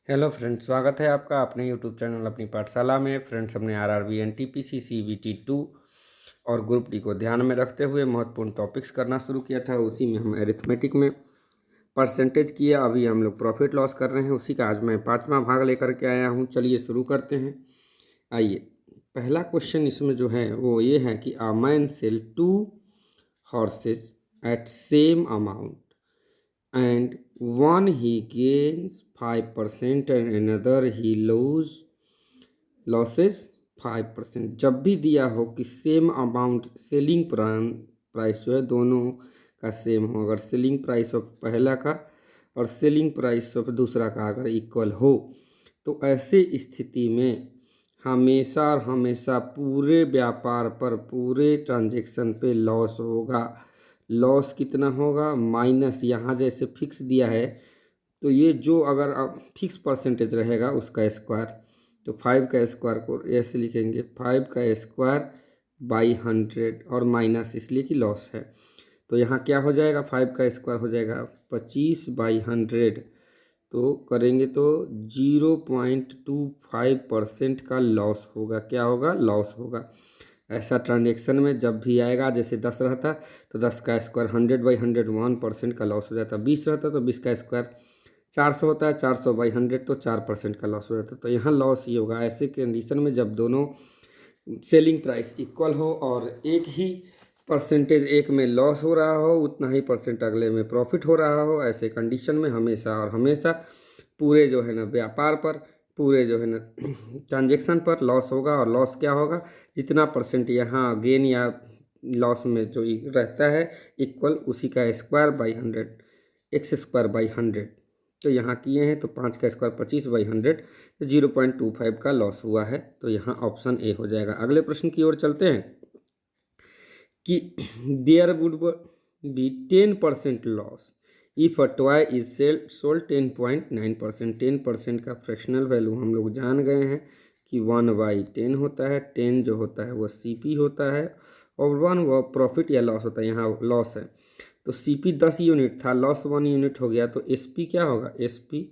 Hello friends, स्वागत है आपका अपने यूट्यूब चैनल अपनी पाठशाला में। फ्रेंड्स, हमने आरआरबी एनटीपीसी सीबीटी 2 और ग्रुप डी को ध्यान में रखते हुए महत्वपूर्ण टॉपिक्स करना शुरू किया था। उसी में हम अरिथमेटिक में परसेंटेज किया। अभी हम लोग प्रॉफिट लॉस कर रहे हैं, उसी का आज मैं 5वां भाग लेकर के आया हूँ। चलिए शुरू करते हैं। आइए, पहला क्वेश्चन इसमें जो है वो ये है कि a man sell 2 horses at same amount and one he gains 5% and another he loses 5%। जब भी दिया हो कि सेम अमाउंट सेलिंग प्राइस जो है दोनों का सेम हो, अगर सेलिंग प्राइस ऑफ पहला का और सेलिंग प्राइस ऑफ दूसरा का अगर इक्वल हो, तो ऐसे स्थिति में हमेशा और हमेशा पूरे व्यापार पर, पूरे ट्रांजैक्शन पे लॉस होगा। लॉस कितना होगा? माइनस, यहाँ जैसे फिक्स दिया है तो ये जो अगर फिक्स परसेंटेज रहेगा उसका स्क्वायर, तो 5 का स्क्वायर को ऐसे लिखेंगे 5 का स्क्वायर बाई 100 और माइनस इसलिए कि लॉस है। तो यहाँ क्या हो जाएगा? 5 का स्क्वायर हो जाएगा 25/100, तो करेंगे तो 0.25% का लॉस होगा। क्या होगा? लॉस होगा। ऐसा ट्रांजेक्शन में जब भी आएगा, जैसे 10 रहता तो 10 का स्क्वायर 100/100 1% का लॉस हो जाता। 20 रहता तो 20 का स्क्वायर 400 होता है, 400/100 तो 4% का लॉस हो जाता। तो यहाँ लॉस ही होगा ऐसे कंडीशन में जब दोनों सेलिंग प्राइस इक्वल हो और एक ही परसेंटेज एक में लॉस हो रहा हो, उतना ही परसेंट अगले में प्रॉफिट हो रहा हो। ऐसे कंडीशन में हमेशा और हमेशा पूरे जो है ना व्यापार पर, पूरे जो है ना ट्रांजेक्शन पर लॉस होगा। और लॉस क्या होगा? जितना परसेंट यहाँ गेन या लॉस में जो रहता है इक्वल, उसी का square by 100, x square by 100। तो यहाँ किए हैं तो 5 का स्क्वायर 25/100, तो 0.25 का लॉस हुआ है। तो यहाँ ऑप्शन ए हो जाएगा। अगले प्रश्न की ओर चलते हैं कि there would be 10% loss if a toy is sold 10.9%। 10% का फ्रैक्शनल वैल्यू हम लोग जान गए हैं कि 1/10 होता है। 10 जो होता है वो सीपी होता है और 1 वो प्रॉफिट या लॉस होता है। यहाँ लॉस है तो सीपी 10 यूनिट था, लॉस 1 यूनिट हो गया, तो एसपी क्या होगा? एसपी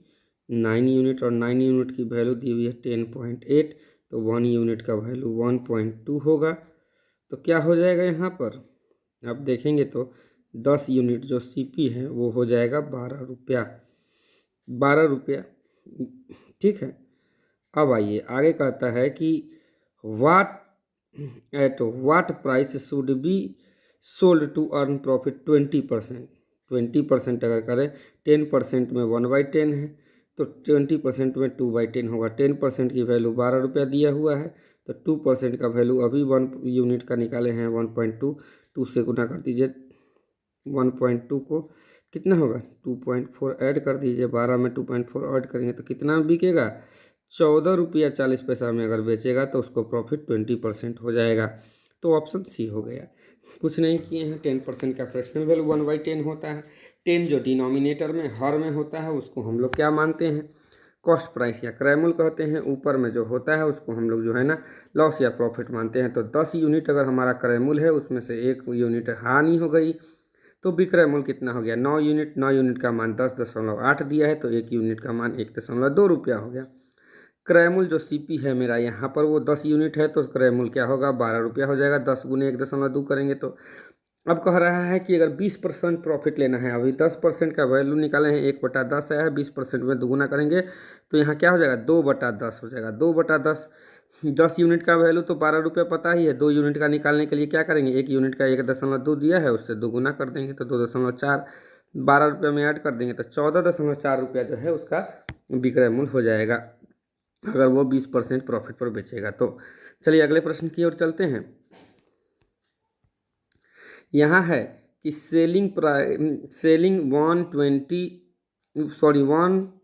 9 यूनिट, और 9 यूनिट की वैल्यू दी हुई है 10.8, तो 1 यूनिट का वैल्यू 1.2 होगा। तो क्या हो जाएगा यहाँ पर? आप देखेंगे तो 10 यूनिट जो सीपी है वो हो जाएगा 12 रुपया। 12 रुपया, ठीक है। अब आइए आगे कहता है कि what at what price should be sold to earn profit 20%। 20% अगर करें, 10% में 1/10 है, तो 20% में 2/10 होगा। 10% की वैल्यू 12 रुपया दिया हुआ है, तो 2% का वैल्यू अभी 1 यूनिट का निकाले हैं 1.2, 2 से गुना कर दीजिए 1.2 को, कितना होगा? 2.4 ऐड कर दीजिए। 12 में 2.4 ऐड करेंगे तो कितना बिकेगा? 14 रुपया 40 पैसा में अगर बेचेगा तो उसको प्रॉफिट 20% हो जाएगा। तो ऑप्शन सी हो गया। कुछ नहीं किए हैं। 10% का फ्रैक्शनल वैल्यू 1/10 होता है। 10 जो डिनोमिनेटर में हर में होता है उसको हम लोग क्या मानते हैं? कॉस्ट प्राइस या क्रैमुल कहते हैं। ऊपर में जो होता है उसको हम लोग जो है ना लॉस या प्रॉफिट मानते हैं। तो 10 यूनिट अगर हमारा क्रैमुल है, उसमें से 1 यूनिट हानि हो गई, तो विक्रय मूल्य कितना हो गया? 9 यूनिट। 9 यूनिट का मान 10.8 दिया है, तो 1 यूनिट का मान 1.2 रुपया हो गया। क्रय मूल्य जो सीपी है मेरा यहाँ पर वो 10 यूनिट है, तो क्रय मूल्य क्या होगा? 12 रुपया हो जाएगा। 10 गुने 1.2 करेंगे तो अब कह रहा है कि अगर 20% प्रॉफिट लेना है, अभी 10% का वैल्यू निकाले हैं, 1/10 आया है, 20% में दोगुना करेंगे तो यहाँ क्या हो जाएगा? 2/10 हो जाएगा। 2/10, 10 यूनिट का वैल्यू तो 12 रुपये पता ही है। 2 यूनिट का निकालने के लिए क्या करेंगे? 1 यूनिट का 1.2 दिया है, उससे दोगुना कर देंगे तो 2.4, 12 रुपये में ऐड कर देंगे तो 14.4 रुपया जो है उसका विक्रय मूल्य हो जाएगा, अगर वो 20% प्रॉफिट पर बेचेगा तो। चलिए अगले प्रश्न की ओर चलते हैं। यहाँ है कि selling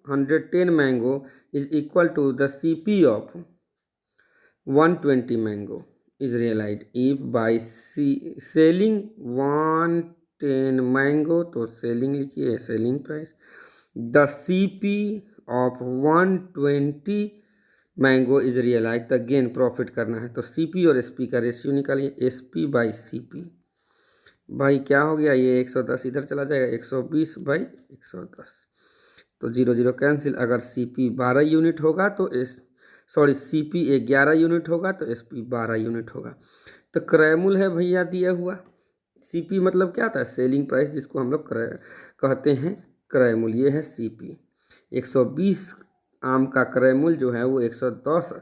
110 mango is equal to the CP of 120 mango is realised if by selling 110 mango, तो सेलिंग लिखिए, selling price, the CP of 120 mango is realise, the gain profit करना है। तो सीपी और एसपी का रेशियो निकालिए, एसपी बाई सीपी। भाई क्या हो गया? ये 110 इधर चला जाएगा, 120/110, तो 0 0 कैंसिल। अगर CP 12 यूनिट होगा तो CP 11 यूनिट होगा तो SP 12 यूनिट होगा। तो क्रयमूल्य है भैया दिया हुआ। CP मतलब क्या था, सेलिंग प्राइस, जिसको हम लोग कहते हैं क्रय मूल्य। ये है CP। 120 आम का क्रय मूल्य जो है वो 110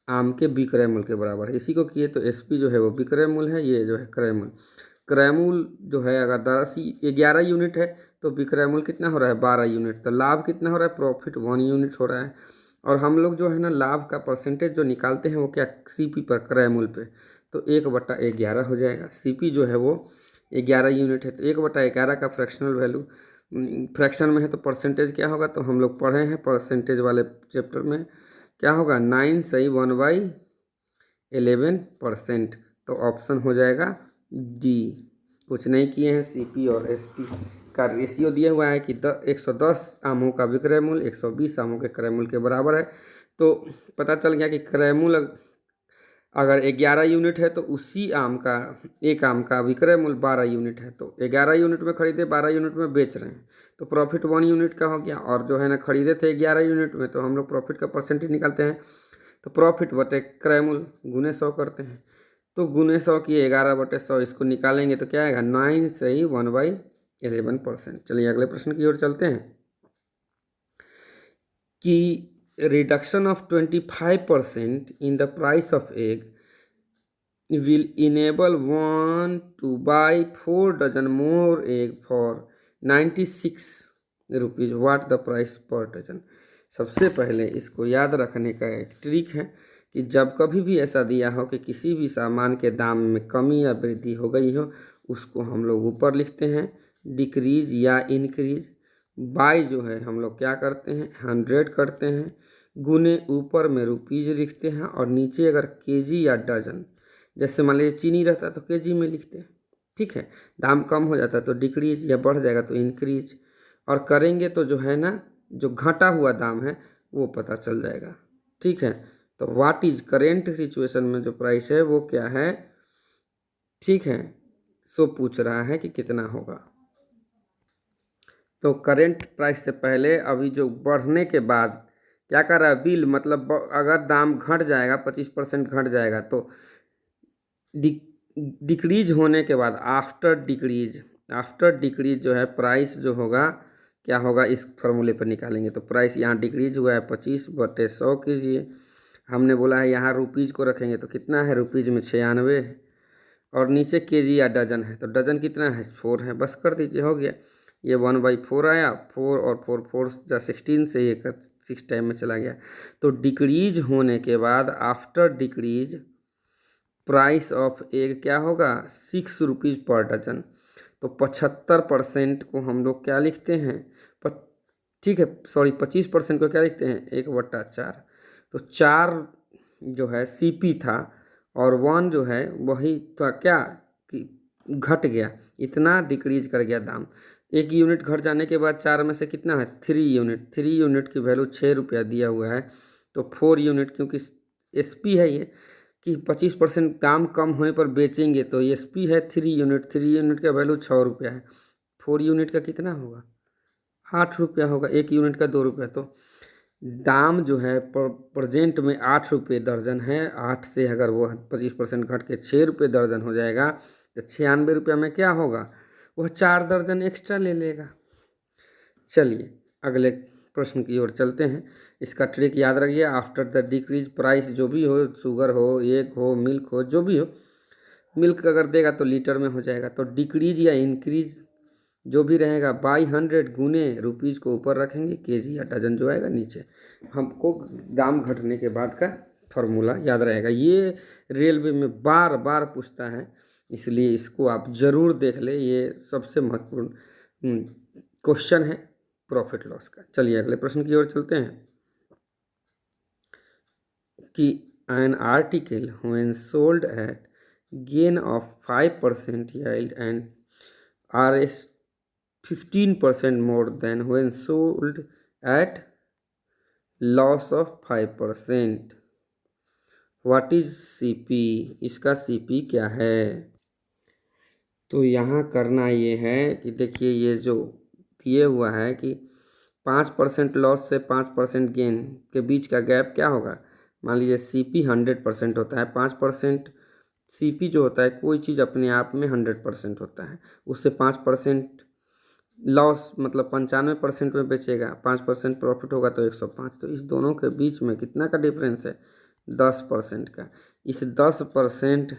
आम के विक्रय मूल्य के बराबर है। इसी को किए तो SP जो है वो विक्रय मूल्य है, ये जो है क्रय मूल्य। क्रय मूल्य जो है अगर 11 यूनिट है तो विक्रय मूल्य कितना हो रहा है, 12 यूनिट। तो लाभ कितना हो रहा है, प्रॉफिट 1 यूनिट हो रहा है। और हम लोग जो है ना लाभ का परसेंटेज जो निकालते हैं वो क्या, CP पर, क्रय मूल्य पे। तो 1/11 हो जाएगा। CP जो है वो 11 यूनिट है तो 1/11 का फ्रैक्शनल वैल्यू फ्रैक्शन में है तो परसेंटेज क्या होगा, तो हम लोग पढ़े हैं परसेंटेज वाले चैप्टर में, क्या होगा 9 सही 1/11%। तो ऑप्शन हो जाएगा D। कुछ नहीं किए हैं। CP और SP का रेशियो दिया हुआ है कि 110 आमों का विक्रय मूल्य 120 आमों के क्रय मूल्य के बराबर है। तो पता चल गया कि क्रय मूल्य अगर 11 यूनिट है तो उसी आम का, एक आम का विक्रय मूल्य 12 यूनिट है। तो 11 यूनिट में खरीदे, 12 यूनिट में बेच रहे हैं, तो प्रॉफिट 1 यूनिट का हो गया। और जो है ना खरीदे थे 11 यूनिट में, तो हम लोग प्रॉफिट का परसेंटेज निकालते हैं। तो प्रॉफिट बटे क्रय मूल्य गुने 100 करते हैं। तो गुने 100 की 11/100 इसको निकालेंगे तो क्या आएगा, 9 सही 1/11%। चलिए अगले प्रश्न की ओर चलते हैं कि reduction of 25% in the price of egg will enable one to buy 4 dozen more egg for 96 rupees. What the price per dozen. सबसे पहले इसको याद रखने का एक ट्रिक है कि जब कभी भी ऐसा दिया हो कि किसी भी सामान के दाम में कमी या वृद्धि हो गई हो, उसको हम लोग ऊपर लिखते हैं डिक्रीज या इंक्रीज। बाय जो है हम लोग क्या करते हैं, 100 करते हैं, गुने ऊपर में रुपीज़ लिखते हैं और नीचे अगर केजी या डजन, जैसे मान लीजिए चीनी रहता है तो केजी में लिखते हैं, ठीक है। दाम कम हो जाता है तो डिक्रीज, या बढ़ जाएगा तो इंक्रीज। और करेंगे तो जो है ना, जो घटा हुआ दाम है वो पता चल जाएगा, ठीक है। तो व्हाट इज करेंट सिचुएशन में जो प्राइस है वो क्या है, ठीक है। सो पूछ रहा है कि कितना होगा। तो करेंट प्राइस से पहले अभी जो बढ़ने के बाद क्या कर रहा है, बिल मतलब अगर दाम घट जाएगा 25% घट जाएगा तो डिक्रीज होने के बाद आफ्टर डिक्रीज जो है प्राइस जो होगा क्या होगा, इस फॉर्मूले पर निकालेंगे। तो प्राइस यहाँ डिक्रीज हुआ है 25/100 कीजिए। हमने बोला है यहाँ रुपीज़ को रखेंगे तो कितना है, रुपीज़ में 96 और नीचे केजी या डजन है तो डजन कितना है, 4 है। बस कर दीजिए, हो गया। ये 1/4 आया, 4 और 4 4 जा 16 से ये 6 टाइम में चला गया। तो डिक्रीज होने के बाद after decrease price of egg क्या होगा, 6 रुपीज़ पर डजन। तो 75% को हम लोग क्या लिखते हैं, ठीक है, सॉरी 25% को क्या लिखते हैं, 1/4। तो 4 जो है CP था और 1 जो है वही तो क्या कि घट गया, इतना डिक्रीज कर गया दाम। 1 यूनिट घट जाने के बाद 4 में से कितना है, 3 यूनिट की वैल्यू 6 रुपया दिया हुआ है। तो 4 यूनिट, क्योंकि SP है ये कि 25% दाम कम होने पर बेचेंगे, तो SP है 3 यूनिट का वैल्यू 6 रुपया है। 4 यूनिट का कितना होगा, 8 रुपया होगा। 1 यूनिट का 2 रुपया। तो दाम जो है प्रेजेंट में 8 रुपये दर्जन है। 8 से अगर वो 25% घट के 6 रुपये दर्जन हो जाएगा तो 96 रुपया में क्या होगा, वह 4 दर्जन एक्स्ट्रा ले लेगा। चलिए अगले प्रश्न की ओर चलते हैं। इसका ट्रिक याद रखिए, आफ्टर द डिक्रीज प्राइस, जो भी हो, शुगर हो, एग हो, मिल्क हो, जो भी हो, मिल्क अगर देगा तो लीटर में हो जाएगा। तो डिक्रीज या इंक्रीज जो भी रहेगा बाई 100 गुने रुपीज़ को ऊपर रखेंगे, केजी या डजन जो आएगा नीचे। हमको दाम घटने के बाद का फॉर्मूला याद रहेगा। ये रेलवे में बार बार पूछता है, इसलिए इसको आप ज़रूर देख ले। ये सबसे महत्वपूर्ण क्वेश्चन है प्रॉफिट लॉस का। चलिए अगले प्रश्न की ओर चलते हैं कि an article when sold at gain of 5% yield and RS 15% more than when sold at loss of 5%. What is CP? इसका CP क्या है? तो यहाँ करना ये है कि देखिए, ये जो दिए हुआ है कि 5% लॉस से 5% गेन के बीच का गैप क्या होगा। मान लीजिए CP 100% होता है, 5% CP जो होता है, कोई चीज़ अपने आप में 100% होता है, उससे 5% लॉस मतलब 95% में बेचेगा, 5% प्रॉफिट होगा तो 105। तो इस दोनों के बीच में कितना का डिफरेंस है, 10% का। इस 10%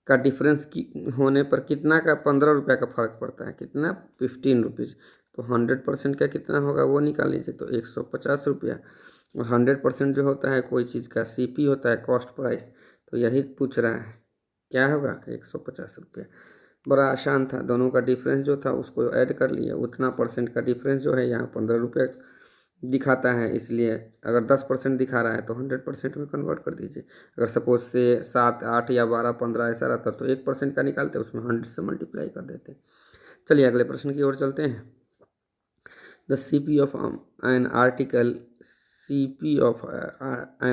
का डिफरेंस की होने पर कितना का 15 रुपये का फर्क पड़ता है, कितना 15 रुपीज़। तो 100% का कितना होगा वो निकाल लीजिए, तो 150 रुपया। और 100% जो होता है कोई चीज़ का CP होता है, कॉस्ट प्राइस, तो यही पूछ रहा है क्या होगा, 150 रुपया। बड़ा आसान था, दोनों का डिफरेंस जो था उसको ऐड कर लिया, उतना परसेंट का डिफरेंस जो है यहाँ 15 रुपये दिखाता है, इसलिए अगर 10% दिखा रहा है तो 100% में कन्वर्ट कर दीजिए। अगर सपोज से 7, 8 या 12, 15 ऐसा रहता तो 1% का निकालते, उसमें 100 से मल्टीप्लाई कर देते। चलिए अगले प्रश्न की ओर चलते हैं। The CP of an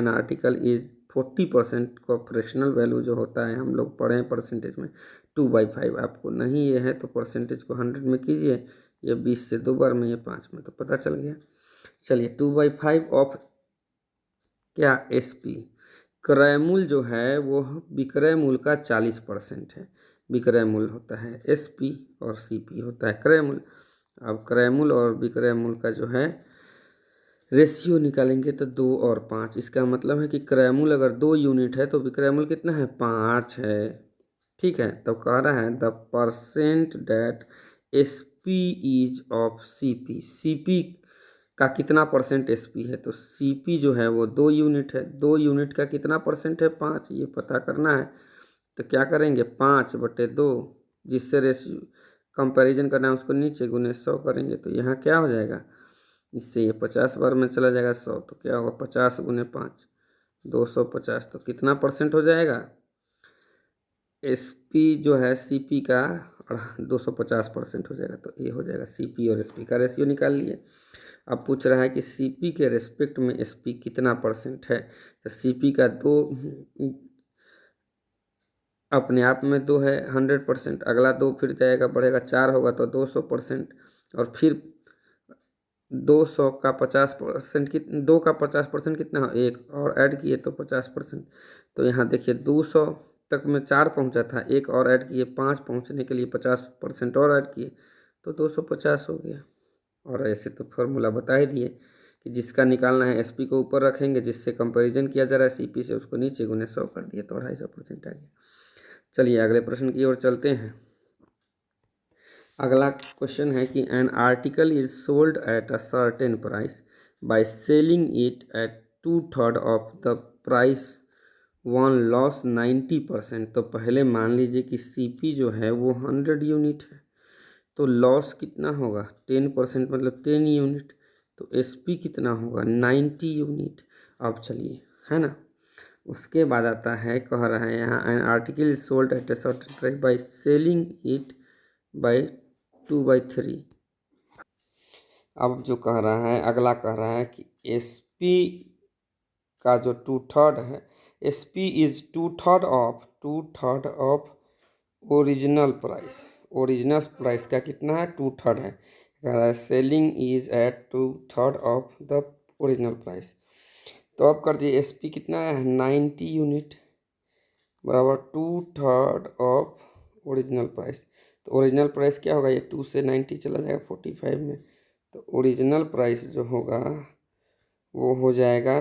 article is 40% का फ्रैक्शनल वैल्यू जो होता है, हम लोग पढ़े हैं परसेंटेज में 2/5। आपको नहीं ये है तो परसेंटेज को 100 में कीजिए, ये 20 से 2 बार में, ये 5 में, तो पता चल गया। चलिए 2/5 ऑफ क्या SP, क्रय मूल्य जो है वो विक्रय मूल्य का 40% है। विक्रय मूल्य होता है SP और CP होता है क्रय मूल्य। अब क्रय मूल्य और विक्रय मूल्य का जो है रेशियो निकालेंगे तो 2 और 5। इसका मतलब है कि क्रय मूल्य अगर 2 यूनिट है तो विक्रय मूल्य कितना है, 5 है। ठीक है, तो कह रहा है the percent that SP is of CP का कितना परसेंट SP है। तो CP जो है वो 2 यूनिट है, 2 यूनिट का कितना परसेंट है, 5, ये पता करना है। तो क्या करेंगे, 5/2, जिससे रेशियो कंपैरिजन करना है उसको नीचे गुने 100 करेंगे, तो यहाँ क्या हो जाएगा, इससे ये 50 बार में चला जाएगा 100, तो क्या होगा 50 × 5 250। तो कितना परसेंट हो जाएगा, SP जो है CP का 250% हो जाएगा। तो ये हो जाएगा CP और SP का रेशियो निकाल लिए। अब पूछ रहा है कि CP के रेस्पेक्ट में SP कितना परसेंट है। तो CP का 2 अपने आप में 2 है 100%, अगला 2 फिर जाएगा बढ़ेगा 4 होगा तो 200%, और फिर 200 का 50% 2 का 50% कितना हो, 1 और ऐड किए तो 50%। तो यहाँ देखिए 200 तक में 4 पहुँचा था, 1 और ऐड किए 5 पहुँचने के लिए 50% और ऐड किए तो 250 हो गया। और ऐसे तो फॉर्मूला बता ही दिए कि जिसका निकालना है SP को ऊपर रखेंगे, जिससे कंपैरिजन किया जा रहा है CP से, उसको नीचे गुने 100 कर दिए तो 250% आ गया। चलिए अगले प्रश्न की ओर चलते हैं। अगला क्वेश्चन है कि an article is sold at a certain price by selling it at 2/3 of the price one loss 90%। तो पहले मान लीजिए कि CP जो है वो 100 यूनिट है, तो लॉस कितना होगा 10%, मतलब 10 यूनिट। तो SP कितना होगा 90 यूनिट। अब चलिए, है ना, उसके बाद आता है, कह रहा है यहाँ an article is sold at a certain price by selling it by 2/3। अब जो कह रहा है, अगला कह रहा है कि SP का जो 2/3 है, SP is 2/3 of original price. Original price का कितना है, 2/3 है। कह रहा है selling is at 2/3 of the original price. तो अब कर दिए SP कितना है 90 यूनिट बराबर 2/3 ऑफ ओरिजिनल प्राइस। तो ओरिजिनल प्राइस क्या होगा, ये 2 से 90 चला जाएगा 45 में, तो ओरिजिनल प्राइस जो होगा वो हो जाएगा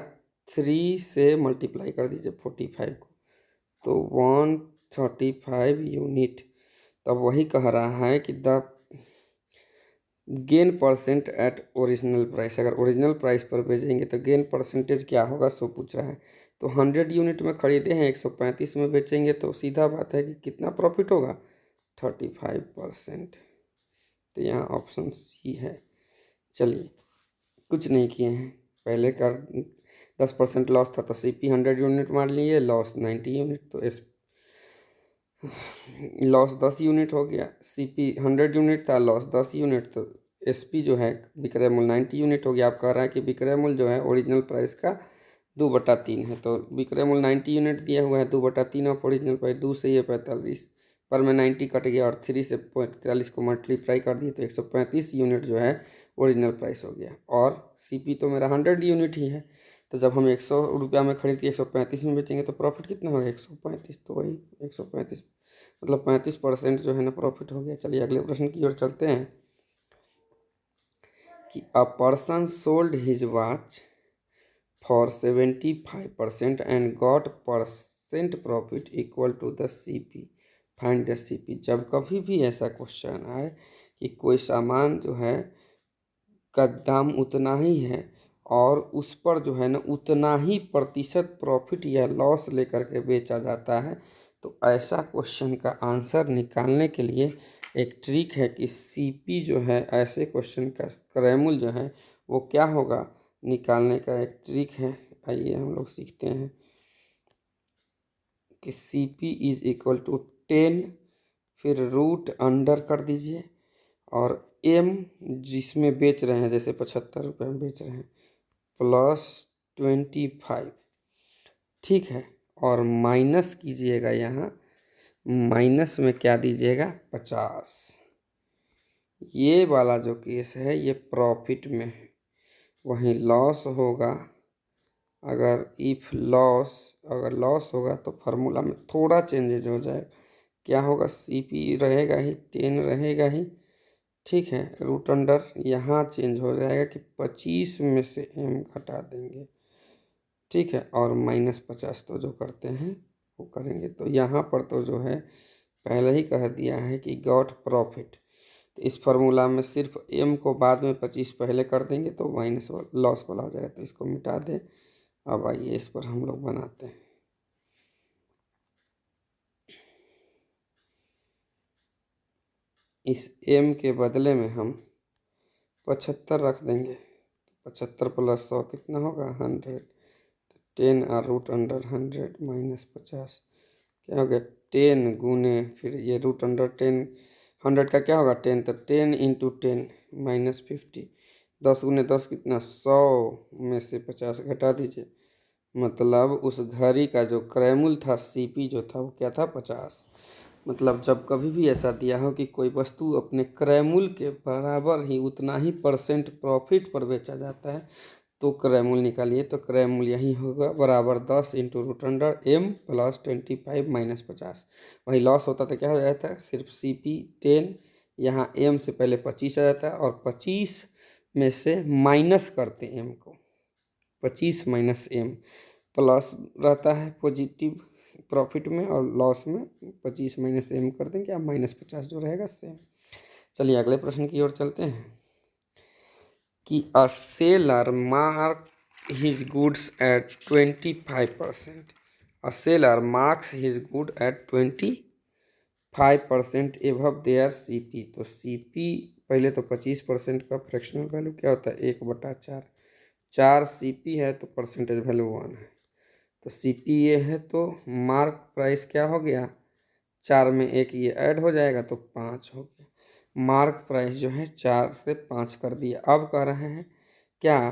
3 से मल्टीप्लाई कर दीजिए 45 को, तो 135 यूनिट। तब वही कह रहा है कि the gain percent at original price, अगर ओरिजिनल प्राइस पर बेचेंगे तो गेन परसेंटेज क्या होगा, सो पूछ रहा है। तो 100 यूनिट में खरीदे हैं, 135 में बेचेंगे तो सीधा बात है कि कितना प्रॉफिट होगा, 35%। तो यहाँ ऑप्शन C है। चलिए कुछ नहीं किए हैं, पहले का 10% लॉस था तो CP 100 यूनिट मान लिए, लॉस 90 यूनिट, तो लॉस 10 यूनिट हो गया। CP 100 यूनिट था, लॉस 10 यूनिट, तो SP जो है विक्रय मूल्य 90 यूनिट हो गया। आप कह रहा है कि विक्रय मूल्य जो है ओरिजिनल प्राइस का 2/3 है, तो विक्रय मूल्य 90 यूनिट दिया हुआ है, 2/3 ऑफ ओरिजिनल प्राइस, 2 से ये 45 पर में 90 कट गया और 3 से 45 को मल्टीप्लाई कर दिए तो 135 यूनिट जो है ओरिजिनल प्राइस हो गया। और सीपी तो मेरा 100 यूनिट ही है, तो जब हम 100 रुपया में खरीद के 135 में बेचेंगे तो प्रॉफिट कितना होगा 135, तो वही 135 मतलब 35% जो है ना प्रॉफिट हो गया। चलिए अगले प्रश्न की ओर चलते हैं कि a person sold his watch for 75% and got percent profit equal to the CP, find the CP. जब कभी भी ऐसा क्वेश्चन आए कि कोई सामान जो है का दाम उतना ही है और उस पर जो है ना उतना ही प्रतिशत प्रॉफिट या लॉस लेकर के बेचा जाता है, तो ऐसा क्वेश्चन का आंसर निकालने के लिए एक ट्रिक है कि सीपी जो है ऐसे क्वेश्चन का क्रयमूल्य जो है वो क्या होगा निकालने का एक ट्रिक है। आइए हम लोग सीखते हैं कि सीपी इज इक्वल टू 10, फिर रूट अंडर कर दीजिए और एम जिसमें बेच रहे हैं जैसे 75 रुपये में बेच रहे हैं प्लस 25, ठीक है, और माइनस कीजिएगा, यहाँ माइनस में क्या दीजिएगा 50। ये वाला जो केस है ये प्रॉफिट में है। वहीं लॉस होगा, अगर अगर लॉस होगा तो फार्मूला में थोड़ा चेंजेज हो जाएगा। क्या होगा, सीपी रहेगा ही, 10 रहेगा ही, ठीक है, रूट अंडर यहाँ चेंज हो जाएगा कि 25 में से एम घटा देंगे, ठीक है, और -50 तो जो करते हैं वो करेंगे। तो यहाँ पर तो जो है पहले ही कह दिया है कि गॉट प्रॉफिट, तो इस फार्मूला में सिर्फ एम को बाद में 25 पहले कर देंगे तो माइनस लॉस वाला हो जाएगा, तो इसको मिटा दें। अब आइए इस पर हम लोग बनाते हैं। इस एम के बदले में हम 75 रख देंगे, 75 प्लस 100 कितना होगा 100, 10 और रूट अंडर 100 -50 क्या हो गया 10 गुने, फिर ये रूट अंडर 10, 100 का क्या होगा 10, तो 10 × 10 -50, 10 गुने 10 कितना 100 में से 50 घटा दीजिए, मतलब उस घड़ी का जो क्रयमूल्य था सीपी जो था वो क्या था 50। मतलब जब कभी भी ऐसा दिया हो कि कोई वस्तु अपने क्रयमूल्य के बराबर ही उतना ही परसेंट प्रॉफिट पर बेचा जाता है तो क्रयमूल्य निकालिए, तो क्रयमूल्य यही होगा बराबर 10 × root under M plus 25 minus 50। वही लॉस होता तो क्या हो जाता है, सिर्फ सीपी 10, यहाँ एम से पहले 25 आ जाता है और 25 में से माइनस करते एम को, 25 माइनस एम, प्लस रहता है पॉजिटिव प्रॉफिट में और लॉस में 25 माइनस एम कर देंगे, अब -50 जो रहेगा सेम। चलिए अगले प्रश्न की ओर चलते हैं कि a seller mark his goods at 25%, a seller marks his good at 25% above their CP. तो सीपी पहले तो 25% का फ्रैक्शनल वैल्यू क्या होता है 1/4, 4 सीपी है तो परसेंटेज वैल्यू 1 है, तो सीपी ये है तो मार्क प्राइस क्या हो गया 4 में 1 ये ऐड हो जाएगा तो 5 हो गया। मार्क प्राइस जो है 4 से 5 कर दिया। अब कह रहे हैं क्या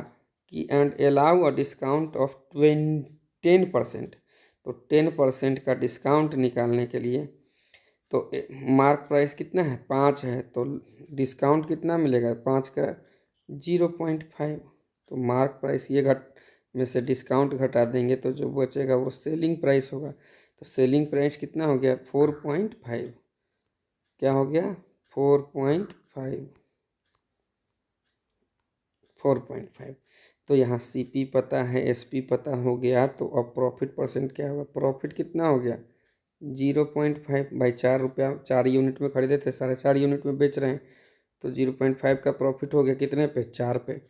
कि and allow a discount of 10%, तो 10% का डिस्काउंट निकालने के लिए तो मार्क प्राइस कितना है 5 है तो डिस्काउंट कितना मिलेगा 5 का 0.5, तो मार्क प्राइस ये में से डिस्काउंट घटा देंगे तो जो बचेगा वो सेलिंग प्राइस होगा, तो सेलिंग प्राइस कितना हो गया 4.5, क्या हो गया 4.5, तो यहाँ सीपी पता है एसपी पता हो गया, तो अब प्रॉफिट परसेंट क्या होगा, प्रॉफिट कितना हो गया 0.5, भाई 4 रुपया 4 यूनिट में खरीदे थे 4.5 यूनिट में बेच रहे हैं तो 0.5 का प्रॉफिट हो गया कितने पे 4 पे।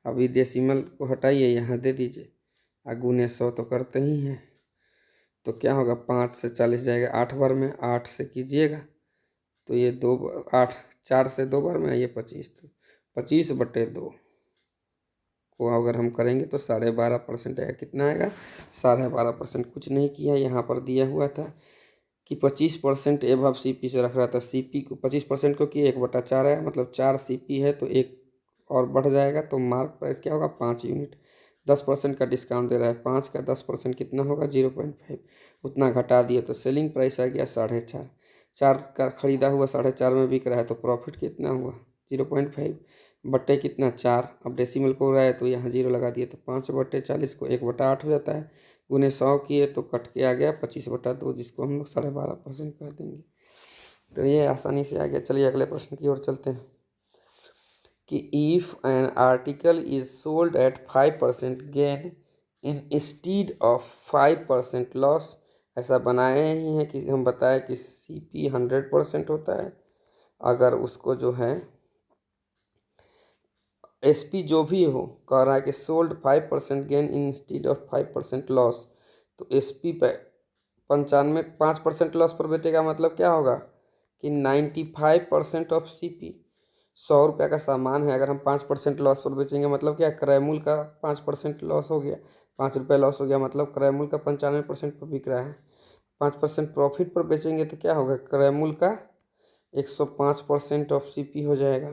अभी डेसिमल को हटाइए यहाँ दे दीजिए, गुने 100 तो करते ही हैं, तो क्या होगा 5 से 40 जाएगा 8 बार में, 8 से कीजिएगा तो ये 8 4 से 2 बार में ये 25, तो 25/2 को अगर हम करेंगे तो 12.5% आएगा। कितना आएगा 12.5%, कुछ नहीं किया, यहाँ पर दिया हुआ था कि 25% एबव सीपी से रख रहा था, सीपी को 25% को किया 1/4 है, मतलब 4 सीपी है तो 1 और बढ़ जाएगा, तो मार्क प्राइस क्या होगा 5 यूनिट, 10% का डिस्काउंट दे रहा है, 5 का 10% कितना होगा 0.5, उतना घटा दिया तो सेलिंग प्राइस आ गया 4.5, 4 का खरीदा हुआ 4.5 में बिक रहा है तो प्रॉफिट कितना हुआ 0.5 बट्टे कितना 4। अब डेसिमल को हो रहा है तो यहाँ 0 लगा दिए तो 5/40 को 1/8 हो जाता है। गुने 100 किए तो कट के आ गया 25/2, जिसको हम लोग 12.5% कर देंगे। तो ये आसानी से आ गया। चलिए अगले प्रश्न की ओर चलते हैं कि if an article is sold at 5% gain instead of 5% loss. ऐसा बनाए ही है कि हम बताए कि CP 100% होता है। अगर उसको जो है SP जो भी हो, कह रहा है कि sold 5% gain instead of 5% loss, तो SP पे 5% लॉस पर बेचेगा। मतलब क्या होगा कि 95% ऑफ CP। 100 रुपये का सामान है, अगर हम 5% लॉस पर बेचेंगे मतलब क्या, क्रय मूल्य का 5% लॉस हो गया। 5 रुपये लॉस हो गया मतलब क्रय मूल्य का 95% पर बिक रहा है। 5% प्रॉफिट पर बेचेंगे तो क्या होगा, क्रय मूल्य का 105% ऑफ CP हो जाएगा।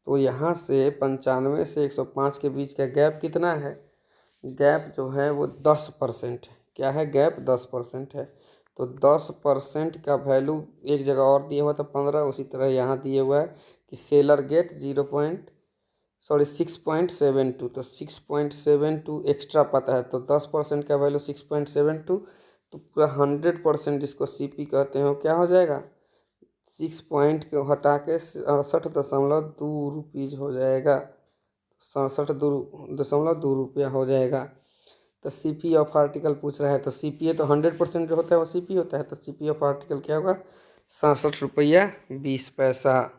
तो यहाँ से 95 से 105 के बीच का गैप कितना है, गैप जो है वो 10% है। क्या है, गैप 10% है। तो 10% का वैल्यू एक जगह और दिया हुआ था 15, उसी तरह यहाँ दिए हुआ है कि सेलर गेट 6.72। तो 6.72 एक्स्ट्रा पता है, तो 10% का वैल्यू 6.72, तो पूरा 100% जिसको CP कहते हैं वो क्या हो जाएगा, 6 पॉइंट को हटा के 67.2 रुपीज़ हो जाएगा। 67.2 रुपया हो जाएगा। तो CP ऑफ आर्टिकल पूछ रहा है, तो CPA तो 100% जो होता है वो CP होता है। तो CP ऑफ आर्टिकल क्या होगा, 67.20 रुपया।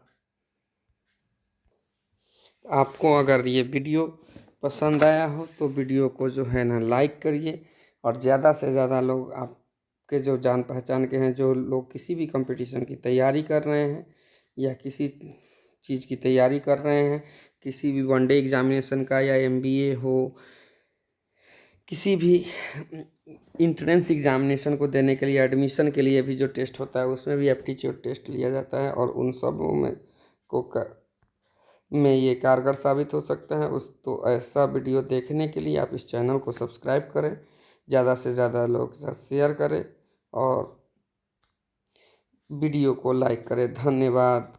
आपको अगर ये वीडियो पसंद आया हो तो वीडियो को जो है ना लाइक करिए, और ज़्यादा से ज़्यादा लोग आपके जो जान पहचान के हैं, जो लोग किसी भी कंपटीशन की तैयारी कर रहे हैं या किसी चीज़ की तैयारी कर रहे हैं, किसी भी वनडे एग्जामिनेशन का या MBA हो, किसी भी इंट्रेंस एग्जामिनेशन को देने के लिए, एडमिशन के लिए भी जो टेस्ट होता है उसमें भी एप्टीट्यूड टेस्ट लिया जाता है, और उन सबों में ये कारगर साबित हो सकता है। तो ऐसा वीडियो देखने के लिए आप इस चैनल को सब्सक्राइब करें, ज़्यादा से ज़्यादा लोग के साथ शेयर करें और वीडियो को लाइक करें। धन्यवाद।